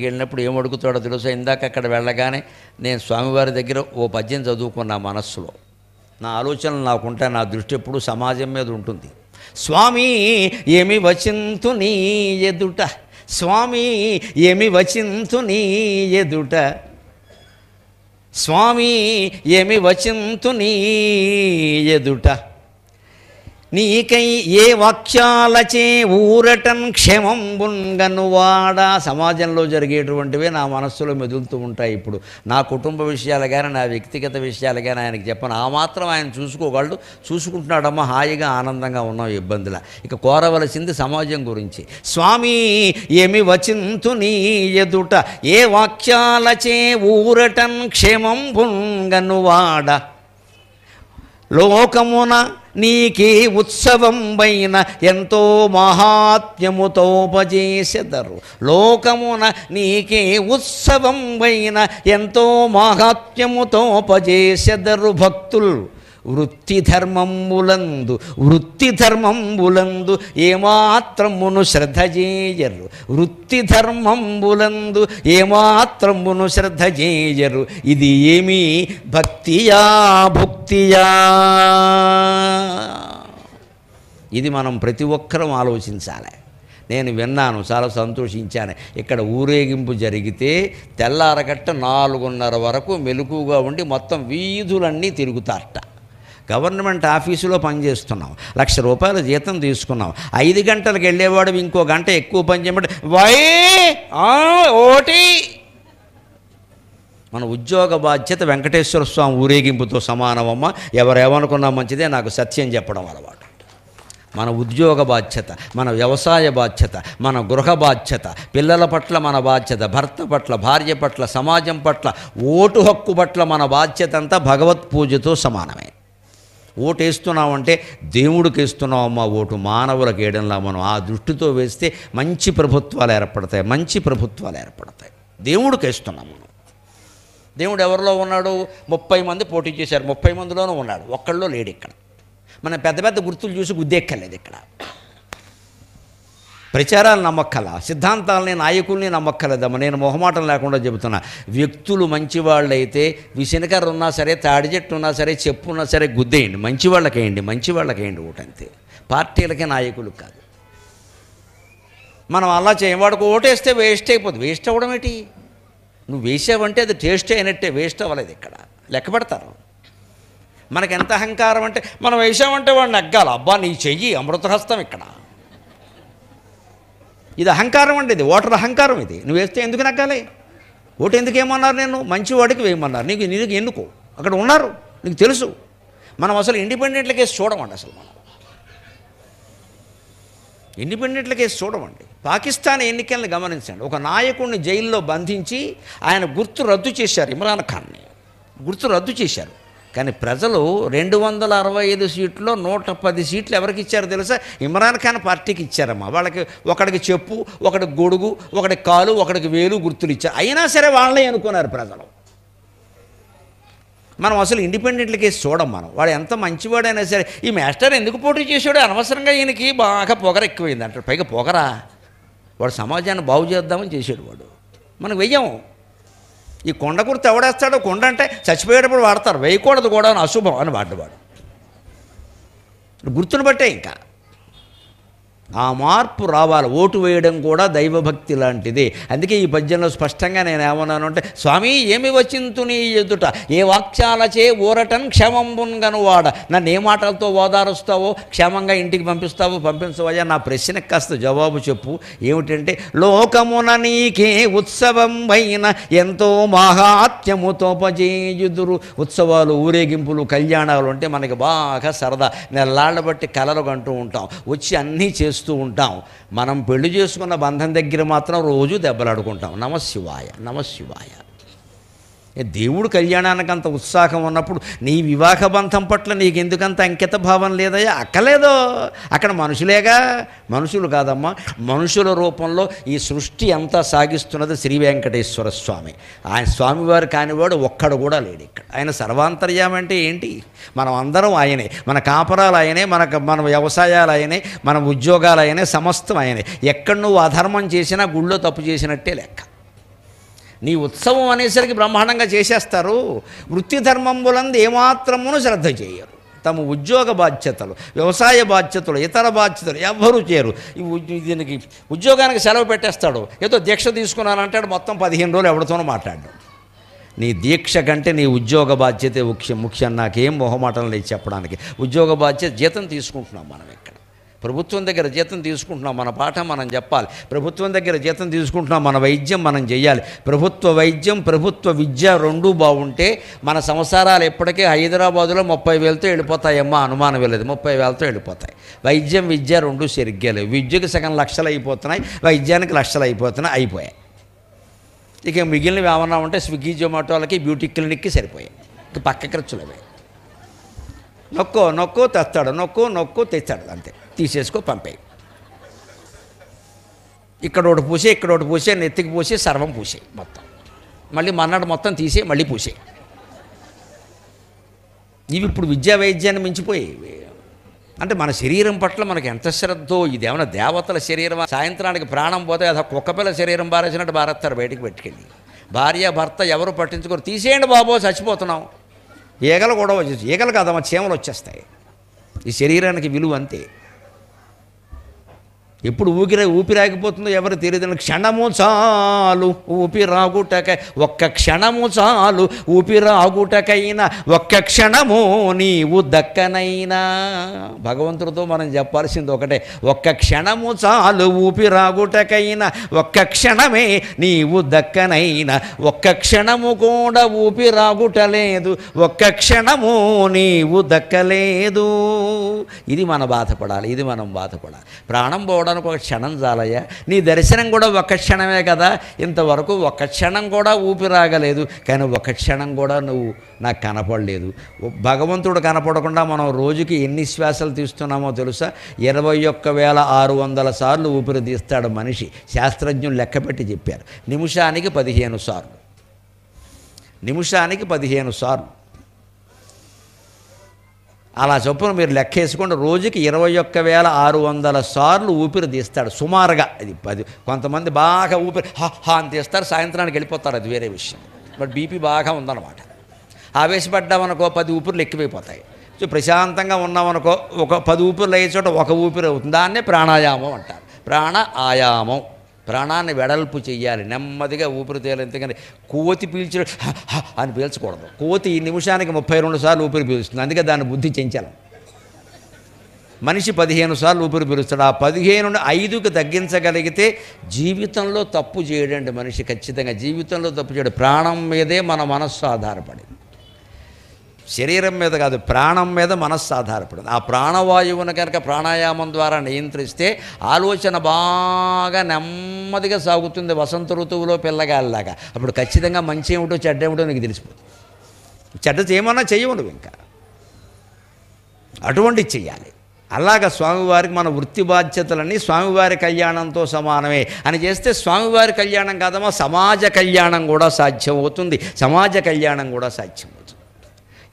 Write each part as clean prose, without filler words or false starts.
వెళ్ళినప్పుడు ఏం అడుగుతాడో తెలుసా? ఇందాక అక్కడ వెళ్ళగానే నేను స్వామివారి దగ్గర ఓ పద్యం చదువుకున్నా మనస్సులో. నా ఆలోచనలు నాకుంటాయి, నా దృష్టి ఎప్పుడు సమాజం మీద ఉంటుంది. స్వామి ఏమి వచింతు నీ ఎదుట, స్వామి ఏమి వచింతు నీ ఎదుట, స్వామి ఏమి వచింతు నీ ఎదుట, నీకై ఏ వాక్యాలచే ఊరటన్ క్షేమంబుంగనువాడా. సమాజంలో జరిగేటువంటివే నా మనస్సులో మెదులుతూ ఉంటాయి. ఇప్పుడు నా కుటుంబ విషయాలు కానీ నా వ్యక్తిగత విషయాలు కానీ ఆయనకి చెప్పను. ఆ మాత్రం ఆయన చూసుకోగలడు, చూసుకుంటున్నాడమ్మా, హాయిగా ఆనందంగా ఉన్నాం, ఇబ్బందిలా. ఇక కోరవలసింది సమాజం గురించి. స్వామి ఏమి వచింతు నీ ఎదుట, ఏ వాక్యాలచే ఊరటన్ క్షేమంబుంగనువాడా, లోకమున నీకే ఉత్సవం పైన ఎంతో మహాత్మ్యముతోపజేసెదరు, లోకమున నీకే ఉత్సవం పైన ఎంతో మహాత్మ్యముతోపజేసెదరు భక్తులు. వృత్తి ధర్మంబులందు ఏమాత్రమును శ్రద్ధ చేయరు, వృత్తి ధర్మంబులందు ఏమాత్రమును శ్రద్ధ చేయరు. ఇది ఏమి భక్తియా భుక్తియా? ఇది మనం ప్రతి ఒక్కరం ఆలోచించాలి. నేను విన్నాను, చాలా సంతోషించాను. ఇక్కడ ఊరేగింపు జరిగితే తెల్లారగట్ట 4:30 వరకు మెలకుగా ఉండి మొత్తం వీధులన్నీ తిరుగుతారట. గవర్నమెంట్ ఆఫీసులో పనిచేస్తున్నాం, ₹1,00,000 జీతం తీసుకున్నాం. 5 గంటలకు వెళ్ళేవాడు ఇంకో గంట ఎక్కువ పని చేయమంటే ఓటి. మన ఉద్యోగ బాధ్యత వెంకటేశ్వర స్వామి ఊరేగింపుతో సమానమమ్మ. ఎవరేమనుకున్నా మంచిదే, నాకు సత్యం చెప్పడం అలవాటు. మన ఉద్యోగ బాధ్యత, మన వ్యవసాయ బాధ్యత, మన గృహ బాధ్యత, పిల్లల పట్ల మన బాధ్యత, భర్త పట్ల, భార్య పట్ల, సమాజం పట్ల, ఓటు హక్కు పట్ల మన బాధ్యత అంతా భగవత్ పూజతో సమానమే. ఓటు వేస్తున్నామంటే దేవుడికి వేస్తున్నామమ్మా, ఓటు మానవులకు వేయడంలా. మనం ఆ దృష్టితో వేస్తే మంచి ప్రభుత్వాలు ఏర్పడతాయి, మంచి ప్రభుత్వాలు ఏర్పడతాయి. దేవుడికి వేస్తున్నాం మనం. దేవుడు ఎవరిలో ఉన్నాడు? 30 మంది పోటీ చేశారు, 30 మందిలోనూ ఉన్నాడు, ఒక్కళ్ళలో లేడు. ఇక్కడ మనం పెద్ద పెద్ద గుర్తులు చూసి గుద్దెక్కర్లేదు. ఇక్కడ ప్రచారాలు నమ్మక్కల, సిద్ధాంతాలని, నాయకుల్ని నమ్మక్కలేదమ్మా. నేను మొహమాటం లేకుండా చెబుతున్నా. వ్యక్తులు మంచివాళ్ళైతే విసనకర్ర ఉన్నా సరే, తాడి చెట్టు ఉన్నా సరే, చెప్పు ఉన్నా సరే గుద్దేయండి. మంచివాళ్ళకేయండి, మంచివాళ్ళకేయండి ఓటంతే. పార్టీలకే, నాయకులకు కాదు. మనం అలా చేయం. వాడికి ఓటేస్తే వేస్ట్ అయిపోతుంది. వేస్ట్ అవ్వడం ఏంటి? నువ్వు వేసావంటే అది టేస్ట్ అయినట్టే, వేస్ట్ అవ్వలేదు. ఇక్కడ లెక్క పెడతారు. మనకు ఎంత అహంకారం అంటే, మనం వేసామంటే వాడిని నెగ్గాలి. అబ్బా నీ చెయ్యి అమృతహస్తం. ఇక్కడ ఇది అహంకారం అండి, ఇది ఓటర్ అహంకారం. ఇది నువ్వు వేస్తే ఎందుకు నెగ్గాలి? ఓటు ఎందుకు ఏమన్నారు? నేను మంచివాడికి వేయమన్నారు. నీకు ఎందుకు? అక్కడ ఉన్నారు, నీకు తెలుసు. మనం అసలు ఇండిపెండెంట్ల కేసు చూడమండి. అసలు మనం ఇండిపెండెంట్ల కేసు చూడమండి. పాకిస్తాన్ ఎన్నికలను గమనించండి. ఒక నాయకుడిని జైల్లో బంధించి ఆయన గుర్తు రద్దు చేశారు, ఇమ్రాన్ ఖాన్ని గుర్తు రద్దు చేశారు. కానీ ప్రజలు 265 సీట్లు 110 సీట్లు ఎవరికి ఇచ్చారో తెలుసా? ఇమ్రాన్ ఖాన్ పార్టీకి ఇచ్చారమ్మా. వాళ్ళకి ఒకడికి చెప్పు, ఒకడికి గొడుగు, ఒకడికి కాలు, ఒకడికి వేలు గుర్తులు ఇచ్చారు. అయినా సరే వాళ్ళే అనుకున్నారు ప్రజలు. మనం అసలు ఇండిపెండెంట్ల కేసు చూడం. మనం వాడు ఎంత మంచివాడైనా సరే, ఈ మాస్టర్ ఎందుకు పోటీ చేశాడు? అనవసరంగా ఈయనకి బాగా పొగర ఎక్కువైంది అంటారు. పైగా పొగరా, వాడు సమాజాన్ని బాగు చేద్దామని చేశాడు. వాడు మనకు వెయ్యము. ఈ కొండ గుర్తు ఎవడేస్తాడో? కొండ అంటే చచ్చిపోయేటప్పుడు వాడతారు, వేయకూడదు కూడా అని, అశుభం అని వాడేవాడు. గుర్తును బట్టే ఇంకా ఆ మార్పు రావాలి. ఓటు వేయడం కూడా దైవభక్తి లాంటిది. అందుకే ఈ పద్యంలో స్పష్టంగా నేను ఏమన్నాను అంటే, స్వామి ఏమి వచింతు నీ ఎదుట, ఏ వాక్యాలచే ఊరటన్ క్షేమంబుంగనువాడ. నన్ను ఏ మాటలతో ఓదారుస్తావో, క్షేమంగా ఇంటికి పంపించవయ్యా. నా ప్రశ్నకు కాస్త జవాబు చెప్పు. ఏమిటంటే, లోకమున నీకే ఉత్సవం పైన ఎంతో మహాత్మ్యముతోపజేయుదురు. ఉత్సవాలు, ఊరేగింపులు, కళ్యాణాలు అంటే మనకి బాగా సరదా. నెల్లాళ్ళ బట్టి కలలు కంటూ ఉంటాం, వచ్చి అన్నీ చేస్తూ ఉంటాం. మనం పెళ్లి చేసుకున్న బంధం దగ్గర మాత్రం రోజు దెబ్బలాడుకుంటాం. నమశివాయ, నమశివాయ. దేవుడు కళ్యాణానికి అంత ఉత్సాహం ఉన్నప్పుడు నీ వివాహ బంధం పట్ల నీకు ఎందుకంత అంకిత భావం లేదయ్యా? అక్కలేదో. అక్కడ మనుషులేగా, మనుషులు కాదమ్మా, మనుషుల రూపంలో ఈ సృష్టి అంతా సాగిస్తున్నది శ్రీ వెంకటేశ్వర స్వామి. ఆయన స్వామివారు కానివాడు ఒక్కడు కూడా లేడు ఇక్కడ. ఆయన సర్వాంతర్యామి అంటే ఏంటి? మనం అందరం ఆయనే, మన కాపరాలు ఆయనే, మన వ్యవసాయాలు ఆయనే, మన ఉద్యోగాలు ఆయనే, సమస్తం ఆయనే. ఎక్కడ నువ్వు అధర్మం చేసినా గుళ్ళో తప్పు చేసినట్టే లెక్క. నీ ఉత్సవం అనేసరికి బ్రహ్మాండంగా చేసేస్తారు. వృత్తి ధర్మములందు ఏమాత్రమును శ్రద్ధ చేయరు. తమ ఉద్యోగ బాధ్యతలు, వ్యవసాయ బాధ్యతలు, ఇతర బాధ్యతలు ఎవ్వరూ చేయరు. దీనికి ఉద్యోగానికి సెలవు పెట్టేస్తాడు, ఏదో దీక్ష తీసుకున్నానంటాడు, మొత్తం 15 రోజులు ఎవరితోనో మాట్లాడు. నీ దీక్ష కంటే నీ ఉద్యోగ బాధ్యతే ముఖ్యం. నాకేం మొహమాటం లేదు చెప్పడానికి. ఉద్యోగ బాధ్యత జీతం తీసుకుంటున్నాం మనం. ఇక్కడ ప్రభుత్వం దగ్గర జీతం తీసుకుంటున్నాం, మన పాఠం మనం చెప్పాలి. ప్రభుత్వం దగ్గర జీతం తీసుకుంటున్నాం, మన వైద్యం మనం చేయాలి. ప్రభుత్వ వైద్యం, ప్రభుత్వ విద్య రెండూ బాగుంటే మన సంసారాలు ఎప్పటికీ హైదరాబాదులో 30,000తో వెళ్ళిపోతాయమ్మా, అనుమానం లేదు. 30,000తో వెళ్ళిపోతాయి. వైద్యం విద్య రెండూ సరిగ్గా లేవు. విద్యకు సగం లక్షలు అయిపోతున్నాయి, వైద్యానికి లక్షలు అయిపోయాయి. ఇక మిగిలినవి ఏమన్నా ఉంటే స్విగ్గీ జొమాటోలకి బ్యూటీ క్లినిక్కి సరిపోయాయి. ఇక పక్క ఖర్చులు అవి. నొక్కో తెస్తాడు, నొక్కు తెస్తాడు, అంతే. తీసేసుకో, పంపేయి. ఇక్కడ ఒకటి పూసే, నెత్తికి పూసే, సర్వం పూసేయి మొత్తం. మళ్ళీ మన్నాడు మొత్తం తీసే, మళ్ళీ పూసేయి. ఇవి ఇప్పుడు విద్యా వైద్యాన్ని మించిపోయేవి. అంటే మన శరీరం పట్ల మనకి ఎంత శ్రద్ధో. ఇదేమన్నా దేవతల శరీరం. సాయంత్రానికి ప్రాణం పోతే అది కుక్కపిల్ల శరీరం బారేసినట్టు బారేస్తారు బయటికి పెట్టుకెళ్ళి. భార్య భర్త ఎవరు పట్టించుకోరు. తీసేయండి బాబో, చచ్చిపోతున్నాం. ఈగలు కూడా వచ్చేసి, ఈగలు కాదమ్మా, చీమలు వచ్చేస్తాయి. ఈ శరీరానికి విలువ అంతే. ఎప్పుడు ఊపిరాగిపోతుందో ఎవరు తెలియదు. క్షణము చాలు ఊపిరాగుటకై, ఒక్క క్షణము చాలు ఊపిరాగుటకైనా, ఒక్క క్షణము నీవు దక్కనైనా. భగవంతుడితో మనం చెప్పాల్సింది ఒకటే, ఒక్క క్షణము చాలు ఊపిరాగుటకైనా, ఒక్క క్షణమే నీవు దక్కనైనా. ఒక్క క్షణము కూడా ఊపిరాగుటలేదు, ఒక్క క్షణము నీవు దక్కలేదు. ఇది మనం బాధపడాలి, ఇది మనం బాధపడాలి. ప్రాణం పోవడం ఒక క్షణం చాలయ్యా. నీ దర్శనం కూడా ఒక్క క్షణమే కదా. ఇంతవరకు ఒక్క క్షణం కూడా ఊపిరాగలేదు, కానీ ఒక్క క్షణం కూడా నువ్వు నాకు కనపడలేదు. భగవంతుడు కనపడకుండా మనం రోజుకి ఎన్ని శ్వాసలు తీస్తున్నామో తెలుసా? 21,600 సార్లు ఊపిరి తీస్తాడు మనిషి. శాస్త్రజ్ఞులు లెక్కపెట్టి చెప్పారు. నిమిషానికి 15 సార్లు. నిమిషానికి 15 సార్లు. అలా చొప్పున మీరు లెక్కేసుకోండి. రోజుకి 21,600 సార్లు ఊపిరి తీస్తాడు సుమారుగా. అది 10. కొంతమంది బాగా ఊపిరి హా అని తీస్తారు, సాయంత్రానికి వెళ్ళిపోతారు, అది వేరే విషయం. బట్ బీపీ బాగా ఉందన్నమాట. ఆవేశపడ్డామనుకో 10 ఊపిరులు ఎక్కువైపోతాయి. సో ప్రశాంతంగా ఉన్నామనుకో ఒక 10 ఊపిరులు అయ్యే చోట ఒక ఊపిరి అవుతుంది. దాన్నే ప్రాణాయామం అంటారు. ఆయామం. ప్రాణాన్ని వెడల్పు చెయ్యాలి, నెమ్మదిగా ఊపిరి తేలి. ఎందుకని కోతి పీల్చడం అని పీల్చకూడదు. కోతి నిమిషానికి 32 సార్లు ఊపిరి పీలుస్తుంది, అందుకే దాని బుద్ధి చెంచాలి. మనిషి 15 సార్లు ఊపిరి పీలుస్తాడు. ఆ 15ను 5కి తగ్గించగలిగితే జీవితంలో తప్పు చేయడండి మనిషి. ఖచ్చితంగా జీవితంలో తప్పు చేయడం. ప్రాణం మీదే మన మనస్సు ఆధారపడింది, శరీరం మీద కాదు, ప్రాణం మీద మనస్సు ఆధారపడింది. ఆ ప్రాణవాయువును కనుక ప్రాణాయామం ద్వారా నియంత్రిస్తే ఆలోచన బాగా నెమ్మదిగా సాగుతుంది, వసంత ఋతువులో పిల్లగాలిలాగా. అప్పుడు ఖచ్చితంగా మంచి ఏమిటో చెడ్డ ఏమిటో నీకు తెలిసిపోతుంది. చెడ్డ చేయమన్నా చెయ్యవు ఇంకా, అటువంటిది చెయ్యాలి. అలాగా స్వామివారికి మన వృత్తి బాధ్యతలన్నీ స్వామివారి కళ్యాణంతో సమానమే అని చేస్తే స్వామివారి కళ్యాణం కాదమ్మా, సమాజ కళ్యాణం కూడా సాధ్యమవుతుంది. సమాజ కళ్యాణం కూడా సాధ్యమవుతుంది.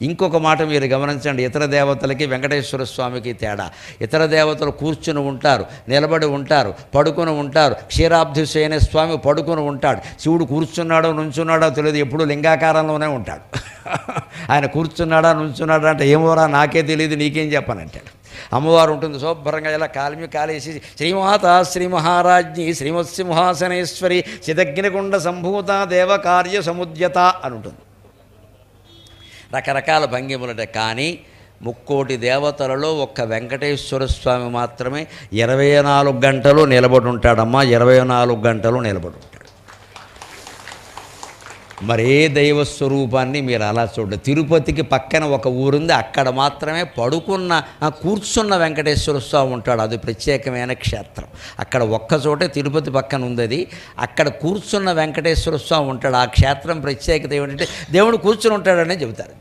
ఇంకొక మాట మీరు గమనించండి. ఇతర దేవతలకి వెంకటేశ్వర స్వామికి తేడా. ఇతర దేవతలు కూర్చుని ఉంటారు, నిలబడి ఉంటారు, పడుకుని ఉంటారు. క్షీరాబ్ధి శయన స్వామి పడుకుని ఉంటాడు. శివుడు కూర్చున్నాడో నుంచున్నాడో తెలియదు, ఎప్పుడూ లింగాకారంలోనే ఉంటాడు. ఆయన కూర్చున్నాడా నుంచున్నాడా అంటే ఏమోరా నాకే తెలియదు, నీకేం చెప్పనంటాడు. అమ్మవారు ఉంటుంది శుభ్రంగా, ఇలా కాలిమి కాలేసి శ్రీమాత శ్రీ మహారాజ్ఞి శ్రీమత్సింహాసనేశ్వరి చిదగ్నికుండ సంభూత దేవకార్య సముద్యత అని ఉంటుంది. రకరకాల భంగిములట. కానీ 3,000,000 దేవతలలో ఒక్క వెంకటేశ్వర స్వామి మాత్రమే 24 గంటలు నిలబడి ఉంటాడమ్మా. 24 గంటలు నిలబడి ఉంటాడు. మరే దైవస్వరూపాన్ని మీరు అలా చూడండి. తిరుపతికి పక్కన ఒక ఊరుంది, అక్కడ మాత్రమే కూర్చున్న వెంకటేశ్వర స్వామి ఉంటాడు. అది ప్రత్యేకమైన క్షేత్రం. అక్కడ ఒక్కచోటే తిరుపతి పక్కన ఉంది అది. అక్కడ కూర్చున్న వెంకటేశ్వర స్వామి ఉంటాడు. ఆ క్షేత్రం ప్రత్యేకత ఏమిటంటే దేవుడు కూర్చుని ఉంటాడనే చెబుతారు.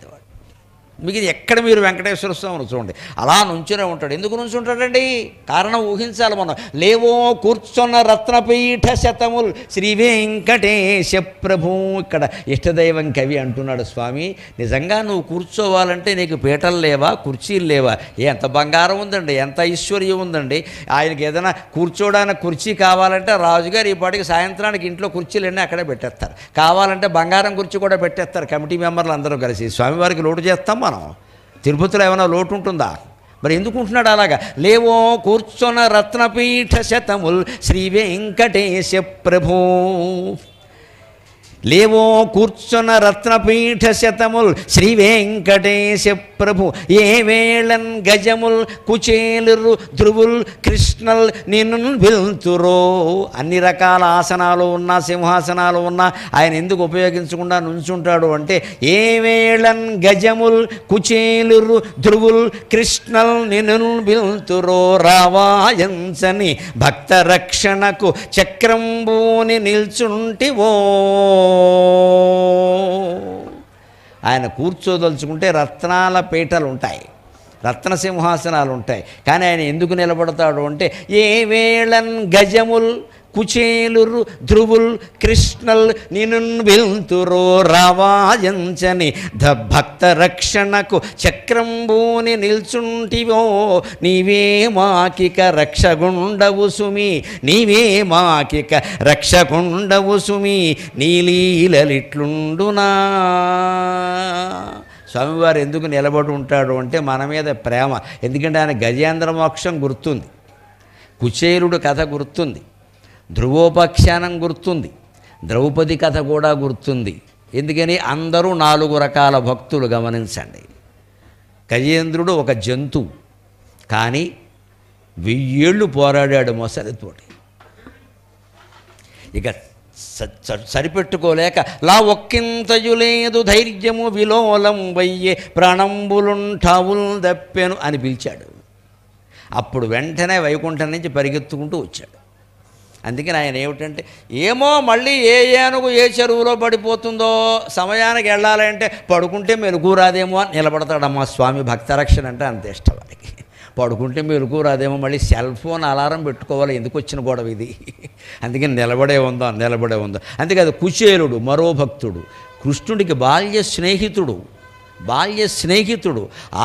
మీకు ఎక్కడ మీరు వెంకటేశ్వర స్వామిని చూడండి అలా నుంచునే ఉంటాడు. ఎందుకు నుంచుంటాడండి? కారణం ఊహించాలి మనం. లేవో కూర్చున్న రత్నపీఠ శతముల్ శ్రీ వెంకటేశ ప్రభు. ఇక్కడ ఇష్టదైవం కవి అంటున్నాడు, స్వామి నిజంగా నువ్వు కూర్చోవాలంటే నీకు పీటలు లేవా, కుర్చీలు లేవా? ఎంత బంగారం ఉందండి, ఎంత ఐశ్వర్యం ఉందండి. ఆయనకి ఏదైనా కూర్చోడానికి కుర్చీ కావాలంటే రాజుగారు ఈ పాటికి సాయంత్రానికి ఇంట్లో కుర్చీలన్నీ అక్కడే పెట్టేస్తారు. కావాలంటే బంగారం కుర్చీ కూడా పెట్టేస్తారు కమిటీ మెంబర్లు అందరూ కలిసి. స్వామివారికి లోటు చేస్తాం మనం. తిరుపతిలో ఏమైనా లోటు ఉంటుందా? మరి ఎందుకుంటున్నాడు అలాగా? లేవో కూర్చొన్న రత్నపీఠ శతముల్ శ్రీ వెంకటేశ ప్రభు. లేవో కూర్చొన్న రత్నపీఠ శతముల్ శ్రీ వెంకటేశ ప్రభు. ఏ వేళన్ గజముల్ కుచేలురు ధ్రువుల్ కృష్ణల్ నిన్ను వెళ్తురో. అన్ని రకాల ఆసనాలు ఉన్నా, సింహాసనాలు ఉన్నా ఆయన ఎందుకు ఉపయోగించకుండా నుంచుంటాడు అంటే, ఏ వేళన్ గజముల్ కుచేలురు ధ్రువుల్ కృష్ణల్ నిన్ను వెళ్తురో. రావాయంచని భక్త రక్షణకు చక్రంబూని నిల్చుంటివో. ఆయన కూర్చోదలుచుకుంటే రత్నాల పీటలు ఉంటాయి, రత్న సింహాసనాలు ఉంటాయి. కానీ ఆయన ఎందుకు నిలబడతాడు అంటే, ఏ వేళన్ గజముల్ కుచేలురు ధ్రువుల్ కృష్ణల్ నిన్ను వెళ్తురో. రావాయంచని భక్త రక్షణకు చక్రంబూని నిల్చుంటివో. నీవే మాకిక రక్షగుండవు సుమి, నీవే మాకిక రక్షగుండవు సుమి, నీలీలలిట్లుండునా. స్వామివారు ఎందుకు నిలబడి ఉంటాడు అంటే మన మీద ప్రేమ. ఎందుకంటే ఆయన గజేంద్ర మోక్షం గుర్తుంది, కుచేలుడు కథ గుర్తుంది, ధ్రువోపాఖ్యానం గుర్తుంది, ద్రౌపది కథ కూడా గుర్తుంది. ఎందుకని అందరూ 4 రకాల భక్తులు. గమనించండి, గజేంద్రుడు ఒక జంతువు, కానీ 1000 ఏళ్ళు పోరాడాడు మొసలితోటి. ఇక సరిపెట్టుకోలేక లా ఒక్కింతయు లేదు ధైర్యము విలోలం వయ్యే ప్రాణంబులుంఠావుల్ దప్పెను అని పిలిచాడు. అప్పుడు వెంటనే వైకుంఠం నుంచి పరిగెత్తుకుంటూ వచ్చాడు. అందుకని ఆయన ఏమిటంటే, ఏమో మళ్ళీ ఏ ఏనుగు ఏ చెరువులో పడిపోతుందో, సమయానికి వెళ్ళాలంటే పడుకుంటే మెలుగు రాదేమో అని నిలబడతాడమ్మా స్వామి. భక్తరక్షణ అంటే అంత ఇష్టం వారికి. పడుకుంటే మెలుగు రాదేమో, మళ్ళీ సెల్ ఫోన్ అలారం పెట్టుకోవాలి, ఎందుకు వచ్చిన గొడవ ఇది. అందుకని నిలబడే ఉందో. అంతేకాదు కుచేలుడు మరో భక్తుడు, కృష్ణుడికి బాల్య స్నేహితుడు.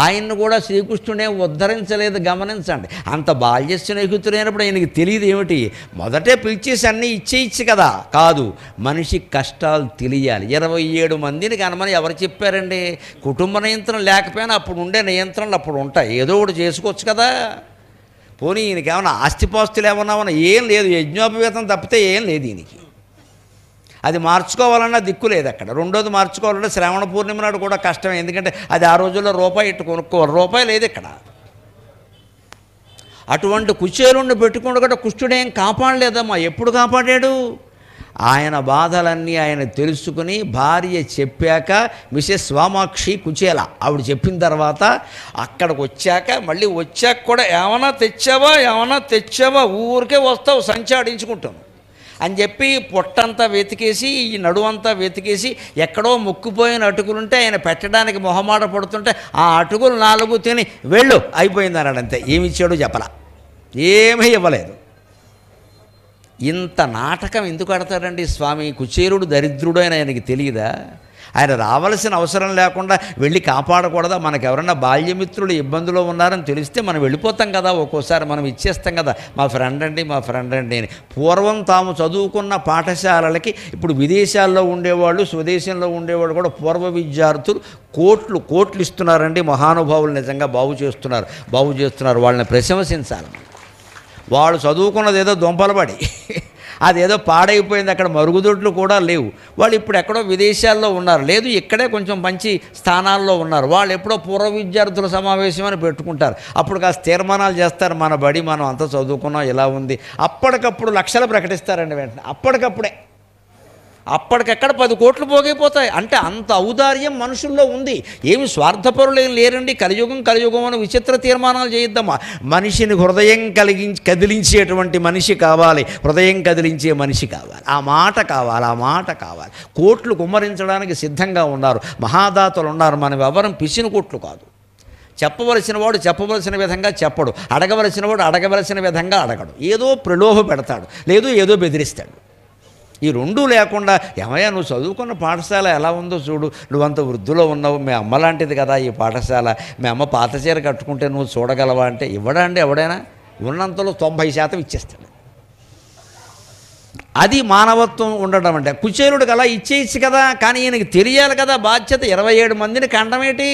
ఆయన్ను కూడా శ్రీకృష్ణుడే ఉద్ధరించలేదు. గమనించండి, అంత బాల్య స్నేహితుడైనప్పుడు ఆయనకి తెలియదు ఏమిటి, మొదటే పిలిచేసి అన్నీ ఇచ్చేయచ్చు కదా. కాదు, మనిషి కష్టాలు తెలియాలి. 27 మందిని కనమని ఎవరు చెప్పారండి? కుటుంబ నియంత్రణ లేకపోయినా అప్పుడు ఉండే నియంత్రణలు అప్పుడు ఉంటాయి, ఏదో ఒకటి చేసుకోవచ్చు కదా. పోనీ ఈయనకి ఏమన్నా ఆస్తిపాస్తులు ఏమన్నా ఏం లేదు, యజ్ఞోపవేతం తప్పితే ఏం లేదు ఈయనకి. అది మార్చుకోవాలన్నా దిక్కు లేదు అక్కడ. రెండోది మార్చుకోవాలంటే శ్రావణ పూర్ణిమ నాడు కూడా కష్టమే, ఎందుకంటే అది ఆ రోజుల్లో రూపాయి ఇట్టు కొనుక్కోవాలి, రూపాయి లేదు ఇక్కడ. అటువంటి కుచేలుండి పెట్టుకుంటే కుష్ఠుడేం కాపాడలేదమ్మా. ఎప్పుడు కాపాడాడు? ఆయన బాధలన్నీ ఆయన తెలుసుకుని భార్య చెప్పాక, మిసెస్ వామాక్షి కుచేల ఆవిడ చెప్పిన తర్వాత అక్కడికి వచ్చాక, మళ్ళీ వచ్చాక కూడా ఏమన్నా తెచ్చావా, ఊరికే వస్తావు సంచాడించుకుంటాను అని చెప్పి పొట్టంతా వెతికేసి, ఈ నడువంతా వెతికేసి, ఎక్కడో ముక్కుపోయిన అటుకులుంటే ఆయన పెట్టడానికి మొహమాట పడుతుంటే ఆ అటుకులు 4 తిని వెళ్ళు అయిపోయింది అన్నాడు. అంతే, ఏమి ఇచ్చాడో చెప్పలా, ఏమీ ఇవ్వలేదు. ఇంత నాటకం ఎందుకు ఆడతాడండి స్వామి? కుచేలుడు దరిద్రుడు అని ఆయనకి తెలియదా? ఆయన రావాల్సిన అవసరం లేకుండా వెళ్ళి కాపాడకూడదా? మనకు ఎవరన్నా బాల్యమిత్రులు ఇబ్బందులో ఉన్నారని తెలిస్తే మనం వెళ్ళిపోతాం కదా, ఒక్కోసారి మనం ఇచ్చేస్తాం కదా, మా ఫ్రెండ్ అండి అని. పూర్వం తాము చదువుకున్న పాఠశాలలకి ఇప్పుడు విదేశాల్లో ఉండేవాళ్ళు, స్వదేశంలో ఉండేవాళ్ళు కూడా పూర్వ విద్యార్థులు కోట్లు ఇస్తున్నారండి. మహానుభావులు నిజంగా బాగు చేస్తున్నారు. వాళ్ళని ప్రశంసించాలి. వాళ్ళు చదువుకున్నది ఏదో దొంపలబడి అదేదో పాడైపోయింది, అక్కడ మరుగుదొడ్లు కూడా లేవు. వాళ్ళు ఇప్పుడు ఎక్కడో విదేశాల్లో ఉన్నారు, లేదు ఇక్కడే కొంచెం మంచి స్థానాల్లో ఉన్నారు. వాళ్ళు ఎప్పుడో పూర్వ విద్యార్థుల సమావేశం అని పెట్టుకుంటారు. అప్పుడు కాస్త తీర్మానాలు చేస్తారు, మన బడి మనం అంతా చదువుకున్నాం ఇలా ఉంది. అప్పటికప్పుడు లక్షలు ప్రకటిస్తారండి వెంటనే, అప్పటికప్పుడే. అప్పటికక్కడ 10 కోట్లు పోగైపోతాయి. అంటే అంత ఔదార్యం మనుషుల్లో ఉంది. ఏమి స్వార్థపరులు లేరండి. కలియుగం అని విచిత్ర తీర్మానాలు చేయొద్దమ్మా. మనిషిని హృదయం కదిలించేటువంటి మనిషి కావాలి, హృదయం కదిలించే మనిషి కావాలి. ఆ మాట కావాలి. కోట్లు కుమ్మరించడానికి సిద్ధంగా ఉన్నారు, మహాదాతలు ఉన్నారు. మనం ఎవరం పిసిన కోట్లు కాదు. చెప్పవలసిన వాడు చెప్పవలసిన విధంగా చెప్పడు, అడగవలసిన వాడు అడగవలసిన విధంగా అడగడు. ఏదో ప్రలోభ పెడతాడు, లేదు ఏదో బెదిరిస్తాడు. ఈ రెండూ లేకుండా, ఏమయ్యా నువ్వు చదువుకున్న పాఠశాల ఎలా ఉందో చూడు, నువ్వంత వృద్ధిలో ఉన్నావు, మీ అమ్మ లాంటిది కదా ఈ పాఠశాల, మీ అమ్మ పాత చీర కట్టుకుంటే నువ్వు చూడగలవా అంటే ఇవ్వడా అండి ఎవడైనా? ఉన్నంతలో 90% ఇచ్చేస్తాడు. అది మానవత్వం ఉండడం అంటే. కుచేలుడికి అలా ఇచ్చేయచ్చు కదా, కానీ ఈయనకి తెలియాలి కదా బాధ్యత. 27 మందిని కండమేటి,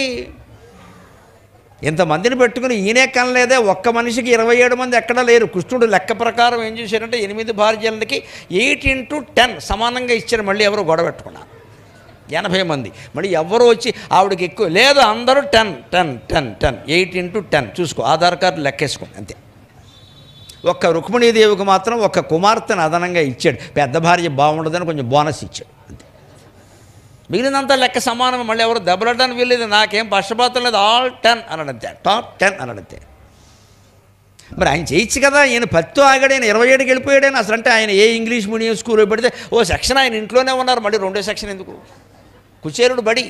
ఇంతమందిని పెట్టుకుని ఈయనే కనలేదే. ఒక్క మనిషికి 27 మంది ఎక్కడా లేరు. కృష్ణుడు లెక్క ప్రకారం ఏం చేశారంటే 8 భార్యలకి 8 × 10 సమానంగా ఇచ్చారు. మళ్ళీ ఎవరు గొడవ పెట్టుకున్నారు. 80 మంది. మళ్ళీ ఎవరు వచ్చి ఆవిడకి ఎక్కువ లేదు, అందరూ 10 8 × 10 చూసుకో, ఆధార్ కార్డు లెక్కేసుకోండి అంతే. ఒక్క రుక్మిణీదేవికి మాత్రం ఒక్క కుమార్తెను అదనంగా ఇచ్చాడు. పెద్ద భార్య బాగుండదని కొంచెం బోనస్ ఇచ్చాడు అంతే. మిగిలినంతా లెక్క సమానం. మళ్ళీ ఎవరు దెబ్బలాడడానికి వీల్లేదు. నాకేం పక్షపాతం లేదు, ఆల్ 10 అనడంతే, టాప్ 10 అనడంతే. మరి ఆయన చేయొచ్చు కదా. ఈయన 10 ఆగాడు, ఆయన 27కి వెళ్ళిపోయాడని. అసలు అంటే ఆయన ఏ ఇంగ్లీష్ మీడియం స్కూల్లో పెడితే ఓ సెక్షన్ ఆయన ఇంట్లోనే ఉన్నారు, మళ్ళీ 2వ సెక్షన్ ఎందుకు? కుచేలుడు బడి,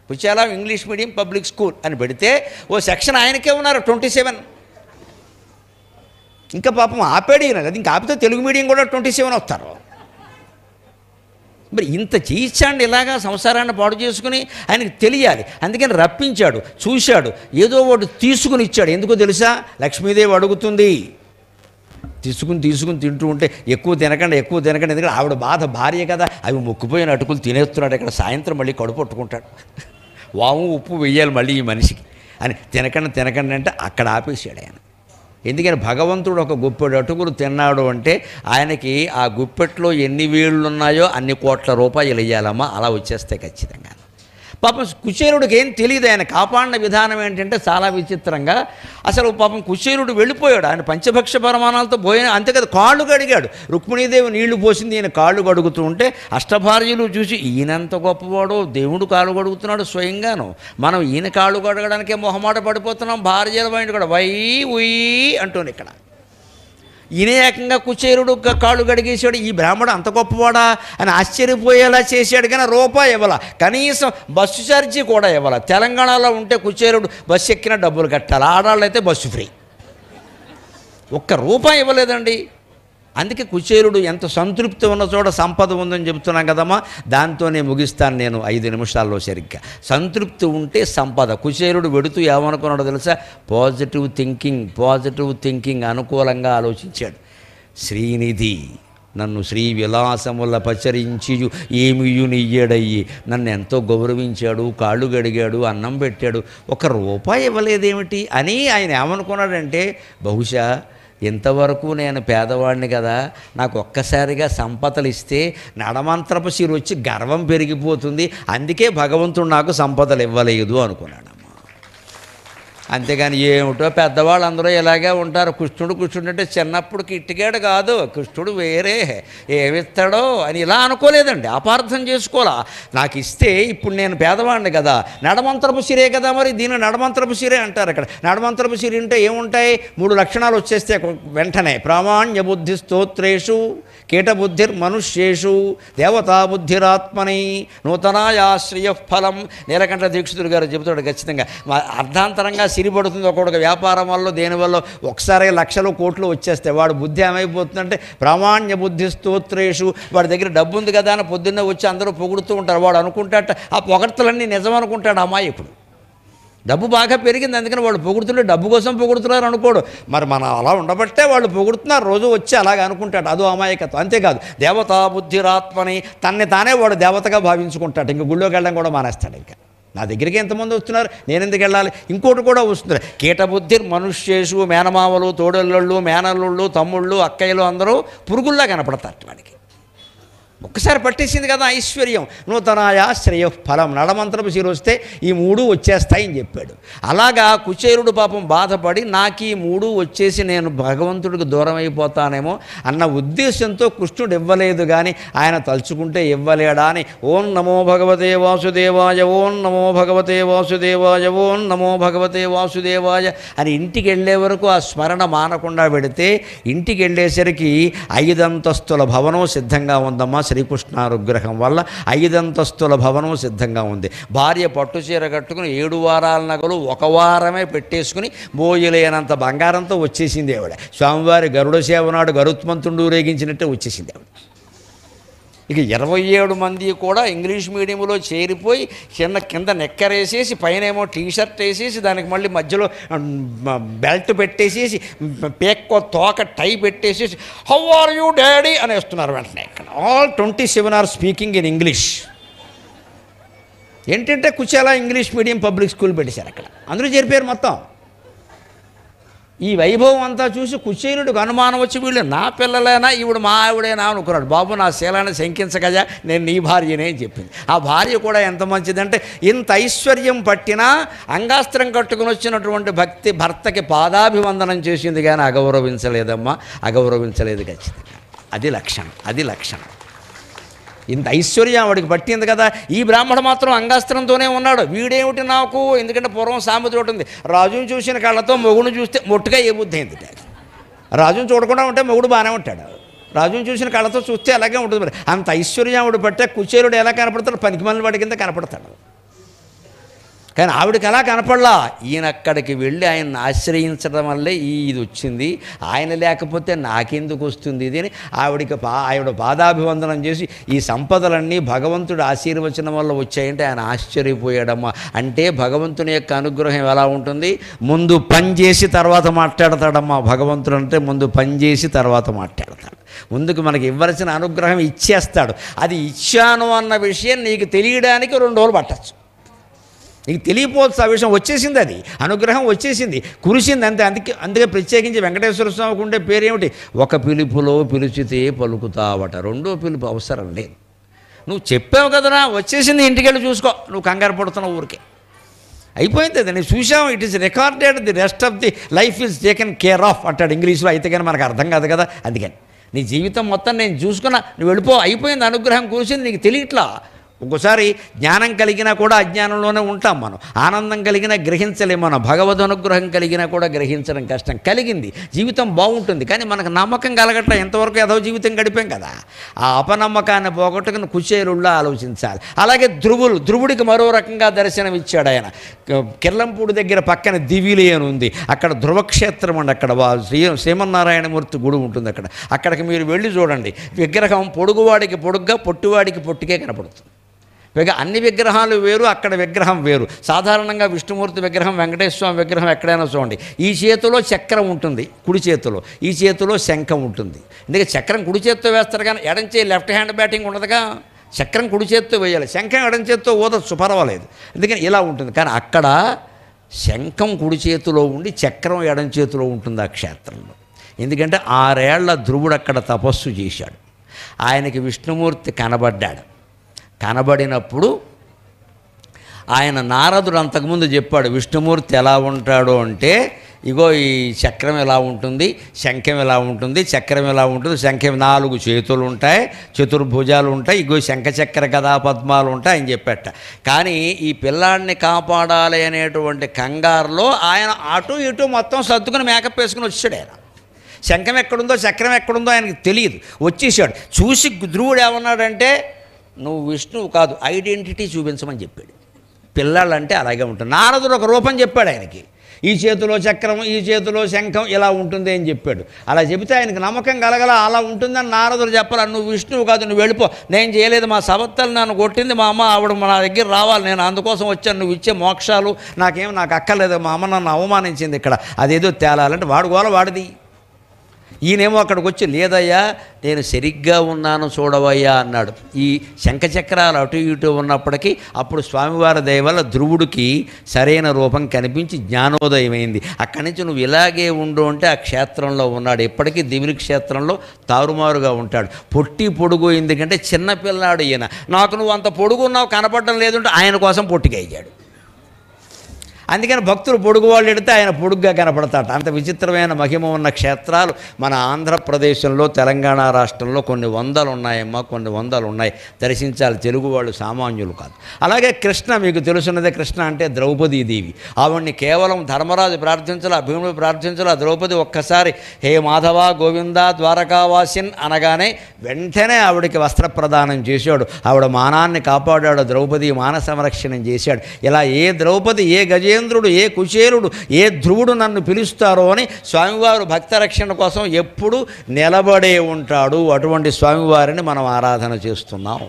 Kuchela English medium public school అని పెడితే ఓ సెక్షన్ ఆయనకే ఉన్నారు 27. ఇంకా పాపం ఆపాడు ఈయన. అది ఇంకా ఆపితే తెలుగు మీడియం కూడా 27 వస్తారు. మరి ఇంత చేయించండి ఇలాగా సంసారాన్ని పాడు చేసుకుని. ఆయనకి తెలియాలి, అందుకని రప్పించాడు, చూశాడు, ఏదో ఒకటి తీసుకుని ఇచ్చాడు. ఎందుకో తెలుసా? లక్ష్మీదేవి అడుగుతుంది. తీసుకుని తింటూ ఉంటే ఎక్కువ తినకండి. ఎందుకంటే ఆవిడ బాధ, భార్య కదా. అవి మొక్కుపోయిన అటుకులు తినేస్తున్నాడు. ఇక్కడ సాయంత్రం మళ్ళీ కడుపు పట్టుకుంటాడు. వాము ఉప్పు వెయ్యాలి మళ్ళీ ఈ మనిషికి అని. తినకండి అంటే అక్కడ ఆపేసాడు ఆయన. ఎందుకని భగవంతుడు ఒక గుప్పెడు అటుకులు తిన్నాడు అంటే ఆయనకి ఆ గుప్పెట్లో ఎన్ని వేళ్ళు ఉన్నాయో అన్ని కోట్ల రూపాయలు ఇవ్వాలమ్మా. అలా వచ్చేస్తాయి ఖచ్చితంగా. పాపం కుచేలుడికి ఏం తెలియదు. ఆయన కాపాడిన విధానం ఏంటంటే చాలా విచిత్రంగా. అసలు పాపం కుచేలుడు వెళ్ళిపోయాడు. ఆయన పంచభక్ష పరమాణాలతో పోయిన అంతే కదా, కాళ్ళు కడిగాడు. రుక్మిణీదేవి నీళ్లు పోసింది, ఈయన కాళ్ళు కడుగుతూ ఉంటే అష్టభార్యలు చూసి ఈయనంత గొప్పవాడు, దేవుడు కాళ్ళు కడుగుతున్నాడు స్వయంగాను. మనం ఈయన కాళ్ళు కడగడానికే మొహమాట పడిపోతున్నాం. భార్యల బయట కూడా వై ఉయ్యి అంటూనే ఇక్కడ ఈయన ఏకంగా కుచేలుడు కాళ్ళు గడిగేశాడు. ఈ బ్రాహ్మడు అంత గొప్పవాడా అని ఆశ్చర్యపోయేలా చేశాడు. కానీ రూపాయి ఇవ్వాల, కనీసం బస్సు ఛార్జీ కూడా ఇవ్వాల. తెలంగాణలో ఉంటే కుచేలుడు బస్సు ఎక్కిన డబ్బులు కట్టాలి, ఆడవాళ్ళు అయితే బస్సు ఫ్రీ. ఒక్క రూపాయి ఇవ్వలేదండి. అందుకే కుచేలుడు ఎంత సంతృప్తి ఉన్న చోట సంపద ఉందని చెబుతున్నాం కదమ్మా. దాంతోనే ముగిస్తాను నేను 5 నిమిషాల్లో సరిగ్గా. సంతృప్తి ఉంటే సంపద. కుచేలుడు వెడుతూ ఏమనుకున్నాడో తెలుసా? పాజిటివ్ థింకింగ్ అనుకూలంగా ఆలోచించాడు. శ్రీనిధి నన్ను శ్రీ విలాసముల పచరించియు ఏమియునియ్యడయ్యి, నన్ను ఎంతో గౌరవించాడు, కాళ్ళు గడిగాడు, అన్నం పెట్టాడు, 1 రూపాయి ఇవ్వలేదేమిటి అని ఆయన ఏమనుకున్నాడంటే, బహుశా ఇంతవరకు నేను పేదవాడిని కదా, నాకు ఒక్కసారిగా సంపదలు ఇస్తే నడమంత్రపు సిరి వచ్చి గర్వం పెరిగిపోతుంది, అందుకే భగవంతుడు నాకు సంపదలు ఇవ్వలేదు అనుకున్నాడు. అంతేగాని ఏమిటో పెద్దవాళ్ళు అందరూ ఇలాగే ఉంటారు. కృష్ణుడు అంటే చిన్నప్పుడు కిట్టిగాడు కాదు, కృష్ణుడు వేరే, ఏమిస్తాడో అని ఇలా అనుకోలేదండి. అపార్థం చేసుకోవాలా. నాకు ఇస్తే ఇప్పుడు నేను పేదవాడిని కదా, నడమంత్రపు సిరే కదా, మరి దీన్ని నడమంత్రపు సిరే అంటారు. అక్కడ నడమంత్రపు సిరి అంటే ఏముంటాయి? 3 లక్షణాలు వచ్చేస్తే వెంటనే. ప్రామాణ్య బుద్ధి స్తోత్రేషు కీటబుద్ధిర్ మనుష్యేషు దేవతాబుద్ధిరాత్మని నూతనాయాశ్రయ ఫలం. నీలకంఠ దీక్షితుడు గారు చెబుతాడు ఖచ్చితంగా. అర్ధాంతరంగా సిరిపడుతుంది ఒకటికి వ్యాపారం వల్ల దేనివల్ల ఒకసారి లక్షలు కోట్లు వచ్చేస్తే వాడు బుద్ధి ఏమైపోతుందంటే ప్రామాణ్య బుద్ధి స్తోత్రేషు. వాడి దగ్గర డబ్బు ఉంది కదా అని పొద్దున్నే వచ్చి అందరూ పొగుడుతూ ఉంటారు. వాడు అనుకుంటాట ఆ పొగడ్తలన్నీ నిజం అనుకుంటాడు అమాయకుడు. డబ్బు బాగా పెరిగింది అందుకని వాళ్ళు పొగుడుతుంటే డబ్బు కోసం పొగుడుతున్నారు అనుకోడు. మరి మనం అలా ఉండబట్టే వాళ్ళు పొగుడుతున్నారు, రోజు వచ్చి అలాగ అనుకుంటాడు. అదో అమాయకత్వం. అంతేకాదు దేవతా బుద్ధిరాత్మని, తన్ని తానే వాడు దేవతగా భావించుకుంటాడు. ఇంక గుళ్ళోకి వెళ్ళడం కూడా మానేస్తాడు. ఇంకా నా దగ్గరికి ఎంతమంది వస్తున్నారు, నేను ఎందుకు వెళ్ళాలి? ఇంకోటి కూడా వస్తున్నారు. కీటబుద్ధి మనుష్యేషు, మేనమామలు, తోడళ్ళు, మేనల్లుళ్ళు, తమ్ముళ్ళు, అక్కయ్యలు అందరూ పురుగుల్లా కనపడతారు వాడికి. ఒక్కసారి పట్టేసింది కదా ఐశ్వర్యం. నూతనాయ శ్రేయ ఫలం, నడమంత్రపు శిర వస్తే ఈ మూడు వచ్చేస్తాయని చెప్పాడు. అలాగా కుచేరుడు పాపం బాధపడి నాకు ఈ మూడు వచ్చేసి నేను భగవంతుడికి దూరం అయిపోతానేమో అన్న ఉద్దేశంతో కృష్ణుడు ఇవ్వలేదు, కానీ ఆయన తలుచుకుంటే ఇవ్వలేడా అని ఓం నమో భగవతే వాసుదేవాయ, ఓం నమో భగవతే వాసుదేవాయ, ఓం నమో భగవతే వాసుదేవాయ అని ఇంటికి వెళ్ళే వరకు ఆ స్మరణ మానకుండా పెడితే ఇంటికి వెళ్ళేసరికి 5 అంతస్తుల భవనం సిద్ధంగా ఉందమ్మా. శ్రీకృష్ణానుగ్రహం వల్ల 5 అంతస్తుల భవనం సిద్ధంగా ఉంది. భార్య పట్టుచీర కట్టుకుని 7 వారాల నగలు 1 వారమే పెట్టేసుకుని మోయలేనంత బంగారంతో వచ్చేసింది ఆవిడ. స్వామివారి గరుడ సేవ నాడు గరుత్మంతుడు ఊరేగించినట్టే వచ్చేసింది ఆవిడ. ఇక 27 మంది కూడా ఇంగ్లీష్ మీడియంలో చేరిపోయి కింద నెక్కరేసేసి పైనేమో టీషర్ట్ వేసేసి దానికి మళ్ళీ మధ్యలో బెల్ట్ పెట్టేసేసి పేక్కో తోక టై పెట్టేసేసి హౌ ఆర్ యూ డాడీ అని వేస్తున్నారు వెంటనే. All 27 are speaking in English. ఏంటంటే Kuchela English medium public school పెట్టేశారు అక్కడ, అందరూ చేరిపోయారు మొత్తం. ఈ వైభవం అంతా చూసి కుచేలుడికి అనుమానం వచ్చి వీళ్ళు నా పిల్లలేనా ఈవిడ మా ఆవిడేనా అనుకున్నాడు. బాబు నా శీలాన్ని శంకించగజా, నేను నీ భార్యనే అని చెప్పింది. ఆ భార్య కూడా ఎంత మంచిదంటే ఇంత ఐశ్వర్యం పట్టినా అంగాస్త్రం కట్టుకుని వచ్చినటువంటి భర్తకి పాదాభివందనం చేసింది, కానీ అగౌరవించలేదమ్మా, అగౌరవించలేదు ఖచ్చితంగా. అది లక్షణం. ఇంత ఐశ్వర్యం ఆవిడికి పట్టింది కదా. ఈ బ్రాహ్మడు మాత్రం అంగాస్త్రంతోనే ఉన్నాడు. వీడేమిటి నాకు, ఎందుకంటే పూర్వం సామెత ఒకటి ఉంది, రాజుని చూసిన కళ్ళతో మొగుడిని చూస్తే మొట్టుగా ఏ బుద్ధి అయింది. రాజుని చూడకుండా ఉంటే మొగుడు బాగానే ఉంటాడు, రాజుని చూసిన కళ్ళతో చూస్తే అలాగే ఉంటుంది. మరి అంత ఐశ్వర్యం ఆవిడ పట్టే కుచేరుడు ఎలా కనపడతాడు, పనికిమాలిన వాడి కింద కనపడతాడు. కానీ ఆవిడకి అలా కనపడలా. ఈయన అక్కడికి వెళ్ళి ఆయన్ని ఆశ్రయించడం వల్లే ఇది వచ్చింది, ఆయన లేకపోతే నాకెందుకు వస్తుంది ఇది అని ఆవిడ పాదాభివందనం చేసి ఈ సంపదలన్నీ భగవంతుడు ఆశీర్వచనం వల్ల వచ్చాయంటే ఆయన ఆశ్చర్యపోయాడమ్మా. అంటే భగవంతుని యొక్క అనుగ్రహం ఎలా ఉంటుంది, ముందు పని చేసి తర్వాత మాట్లాడతాడమ్మా. భగవంతుడు అంటే ముందు పని చేసి తర్వాత మాట్లాడతాడు. ముందుకు మనకి ఇవ్వాల్సిన అనుగ్రహం ఇచ్చేస్తాడు. అది ఇచ్చాను అన్న విషయం నీకు తెలియడానికి 2 రోజులు పట్టచ్చు. నీకు తెలియపోవచ్చు ఆ విషయం, వచ్చేసింది, అది అనుగ్రహం వచ్చేసింది, కురిసింది అంతే. అందుకే ప్రత్యేకించి వెంకటేశ్వర స్వామికి ఉండే పేరేమిటి, ఒక పిలుపులో పిలిచితే పలుకుతావట, 2వ పిలుపు అవసరం లేదు. నువ్వు చెప్పావు కదరా, వచ్చేసింది, ఇంటికి వెళ్ళి చూసుకో, నువ్వు కంగారు పడుతున్నావు ఊరికే. అయిపోయింది అది, నేను చూసాము, it is recorded, the rest of the life is taken care of అంటాడు ఇంగ్లీష్లో. అయితే కానీ మనకు అర్థం కాదు కదా. అందుకని నీ జీవితం మొత్తం నేను చూసుకున్నా, నువ్వు వెళ్ళిపో, అయిపోయింది, అనుగ్రహం కురిసింది, నీకు తెలియట్లా. ఒక్కోసారి జ్ఞానం కలిగినా కూడా అజ్ఞానంలోనే ఉంటాం మనం, ఆనందం కలిగినా గ్రహించలేము మనం, భగవద్ అనుగ్రహం కలిగినా కూడా గ్రహించడం కష్టం. కలిగింది జీవితం బాగుంటుంది, కానీ మనకు నమ్మకం కలగట్ల, ఎంతవరకు ఏదో జీవితం గడిపాం కదా. ఆ అపనమ్మకాన్ని పోగొట్టుకుని కుచేలుళ్ళ ఆలోచించాలి. అలాగే ధ్రువుడికి మరో రకంగా దర్శనం ఇచ్చాడు ఆయన. కిర్లంపూడి దగ్గర పక్కన దివిలి అని ఉంది, అక్కడ ధ్రువక్షేత్రం అండి, అక్కడ శ్రీమన్నారాయణమూర్తి గుడి ఉంటుంది. అక్కడికి మీరు వెళ్ళి చూడండి, విగ్రహం పొడుగువాడికి పొడుగ్గా పొట్టివాడికి పొట్టికే కనపడుతుంది. పైగా అన్ని విగ్రహాలు వేరు, అక్కడ విగ్రహం వేరు. సాధారణంగా విష్ణుమూర్తి విగ్రహం, వెంకటేశ్వర స్వామి విగ్రహం ఎక్కడైనా చూడండి, ఈ చేతిలో చక్రం ఉంటుంది కుడి చేతిలో, ఈ చేతిలో శంఖం ఉంటుంది. ఎందుకంటే చక్రం కుడి చేతితో వేస్తారు, కానీ ఎడం చేయి లెఫ్ట్ హ్యాండ్ బ్యాటింగ్ ఉండదుగా, చక్రం కుడి చేతితో వేయాలి, శంఖం ఎడం చేతితో ఊదచ్చు, పర్వాలేదు. ఎందుకని ఇలా ఉంటుంది. కానీ అక్కడ శంఖం కుడి చేతిలో ఉండి చక్రం ఎడం చేతిలో ఉంటుంది ఆ క్షేత్రంలో. ఎందుకంటే 6 ఏళ్ల ధ్రువుడు అక్కడ తపస్సు చేశాడు. ఆయనకి విష్ణుమూర్తి కనబడినప్పుడు ఆయన నారదుడు అంతకుముందు చెప్పాడు, విష్ణుమూర్తి ఎలా ఉంటాడో అంటే, ఇగో ఈ చక్రం ఎలా ఉంటుంది, శంఖం ఎలా ఉంటుంది, చక్రం ఎలా ఉంటుంది, శంఖం 4 చేతులు ఉంటాయి, చతుర్భుజాలు ఉంటాయి, ఇగో శంఖచక్ర గదా పద్మాలు ఉంటాయి అని చెప్పాట. కానీ ఈ పిల్లాడిని కాపాడాలి అనేటువంటి కంగారులో ఆయన అటు ఇటు మొత్తం సర్దుకుని మేకప్ వేసుకుని వచ్చాడు. ఆయన శంఖం ఎక్కడుందో చక్రం ఎక్కడుందో ఆయనకి తెలియదు, వచ్చేసాడు. చూసి ధ్రువుడు ఏమన్నాడంటే, నువ్వు విష్ణువు కాదు, ఐడెంటిటీ చూపించమని చెప్పాడు. పిల్లలంటే అలాగే ఉంటుంది. నారదుడు ఒక రూపం చెప్పాడు ఆయనకి, ఈ చేతిలో చక్రం, ఈ చేతిలో శంఖం ఇలా ఉంటుంది అని చెప్పాడు. అలా చెబితే ఆయనకు నమ్మకం కలగల, అలా ఉంటుందని నారదుడు చెప్పాలి. నువ్వు విష్ణువు కాదు, నువ్వు వెళ్ళిపో, నేను చేయలేదు, మా సవత్తలు నన్ను కొట్టింది మా అమ్మ, ఆవిడ నా దగ్గర రావాలి, నేను అందుకోసం వచ్చాను, నువ్వు ఇచ్చే మోక్షాలు నాకు అక్కర్లేదు, మా అమ్మ నన్ను అవమానించింది, ఇక్కడ అదేదో తేలాలంటే వాడు గోల వాడిది. ఈయనేమో అక్కడికి వచ్చి లేదయ్యా నేను సరిగ్గా ఉన్నాను చూడవయ్యా అన్నాడు. ఈ శంఖచక్రాలు అటు ఇటు ఉన్నప్పటికీ అప్పుడు స్వామివారి దయ వల్ల ధ్రువుడికి సరైన రూపం కనిపించి జ్ఞానోదయమైంది. అక్కడి నుంచి నువ్వు ఇలాగే ఉండు అంటే ఆ క్షేత్రంలో ఉన్నాడు. ఎప్పటికీ దివిలి క్షేత్రంలో తారుమారుగా ఉంటాడు. పొట్టి పొడుగు ఎందుకంటే చిన్నపిల్లాడు ఈయన. నాకు నువ్వు అంత పొడుగున్నావు కనపడడం లేదంటే ఆయన కోసం పొట్టిగా అయ్యాడు. అందుకని భక్తులు పొడుగు వాళ్ళు ఎడితే ఆయన పొడుగ్గా కనపడతాడు. అంత విచిత్రమైన మహిమ ఉన్న క్షేత్రాలు మన ఆంధ్రప్రదేశంలో తెలంగాణ రాష్ట్రంలో కొన్ని వందలు ఉన్నాయమ్మా, కొన్ని వందలు ఉన్నాయి. దర్శించాలి. తెలుగు వాళ్ళు సామాన్యులు కాదు. అలాగే కృష్ణ, మీకు తెలుసున్నదే, కృష్ణ అంటే ద్రౌపదీదేవి. ఆవిడ్ని కేవలం ధర్మరాజు ప్రార్థించాల, భీముడు ప్రార్థించాల. ద్రౌపది ఒక్కసారి హే మాధవ గోవింద ద్వారకావాసిన్ అనగానే వెంటనే ఆవిడికి వస్త్ర ప్రదానం చేశాడు. ఆవిడ మానాన్ని కాపాడాడు. ద్రౌపది మాన సంరక్షణం చేశాడు. ఇలా ఏ ద్రౌపది, ఏ గజేంద్రుడు, ఏ కుచేలుడు, ఏ ధ్రువుడు నన్ను పిలుస్తారో అని స్వామివారు భక్త రక్షణ కోసం ఎప్పుడు నిలబడే ఉంటాడు. అటువంటి స్వామివారిని మనం ఆరాధన చేస్తున్నాం.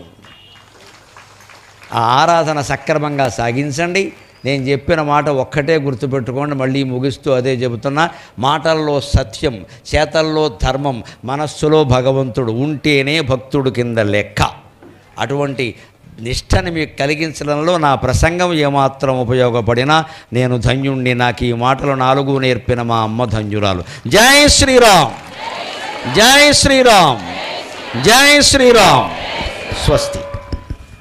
ఆ ఆరాధన సక్రమంగా సాగించండి. నేను చెప్పిన మాట ఒక్కటే గుర్తుపెట్టుకోండి. మళ్ళీ ముగిస్తూ అదే చెబుతున్నా. మాటల్లో సత్యం, చేతల్లో ధర్మం, మనస్సులో భగవంతుడు ఉంటేనే భక్తుడు కింద లెక్క. అటువంటి నిష్టని మీకు కలిగించడంలో నా ప్రసంగం ఏమాత్రం ఉపయోగపడినా నేను ధన్యుణ్ణి. నాకు ఈ మాటలు 4 నేర్పిన మా అమ్మ ధన్యురాలు. జై శ్రీరామ్, జై శ్రీరామ్, జై శ్రీరామ్. స్వస్తి.